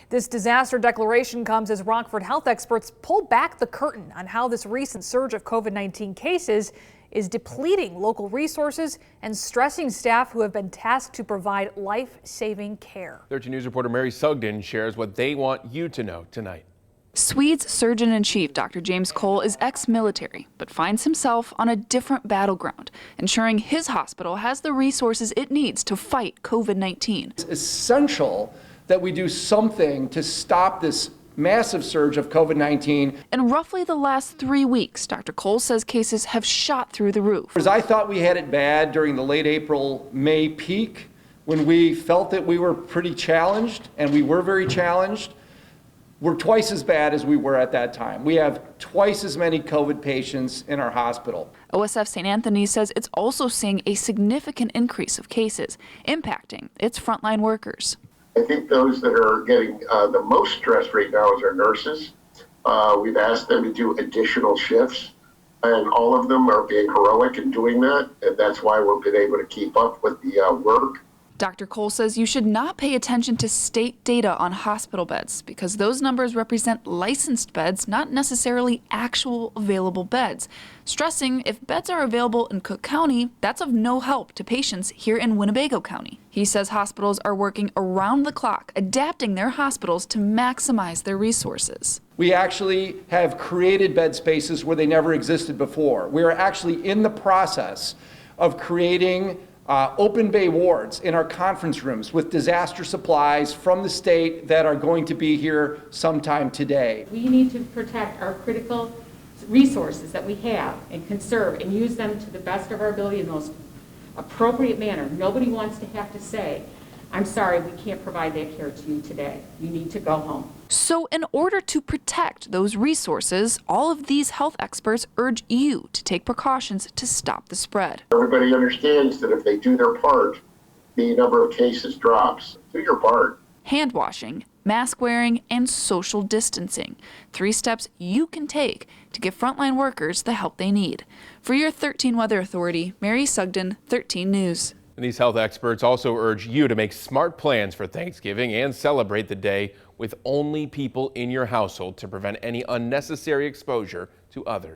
This disaster declaration comes as Rockford health experts pull back the curtain on how this recent surge of COVID-19 cases is depleting local resources and stressing staff who have been tasked to provide life-saving care. 13 News reporter Mary Sugden shares what they want you to know tonight. Swedes Surgeon-in-Chief Dr. James Cole is ex-military, but finds himself on a different battleground, ensuring his hospital has the resources it needs to fight COVID-19. It's essential that we do something to stop this massive surge of COVID-19. In roughly the last 3 weeks, Dr. Cole says cases have shot through the roof. As I thought we had it bad during the late April-May peak, when we felt that we were pretty challenged, and we were very challenged, we're twice as bad as we were at that time. We have twice as many COVID patients in our hospital. OSF St. Anthony says it's also seeing a significant increase of cases, impacting its frontline workers. I think those that are getting the most stress right now is our nurses. We've asked them to do additional shifts, and all of them are being heroic in doing that, and that's why we've been able to keep up with the work. Dr. Cole says you should not pay attention to state data on hospital beds because those numbers represent licensed beds, not necessarily actual available beds. Stressing if beds are available in Cook County, that's of no help to patients here in Winnebago County. He says hospitals are working around the clock, adapting their hospitals to maximize their resources. We actually have created bed spaces where they never existed before. We are actually in the process of creating open bay wards in our conference rooms with disaster supplies from the state that are going to be here sometime today. We need to protect our critical resources that we have and conserve and use them to the best of our ability in the most appropriate manner. Nobody wants to have to say, I'm sorry, we can't provide that care to you today. You need to go home. So in order to protect those resources, all of these health experts urge you to take precautions to stop the spread. Everybody understands that if they do their part, the number of cases drops. Do your part. Hand washing, mask wearing, and social distancing. 3 steps you can take to give frontline workers the help they need. For your 13 Weather Authority, Mary Sugden, 13 News. And these health experts also urge you to make smart plans for Thanksgiving and celebrate the day with only people in your household to prevent any unnecessary exposure to others.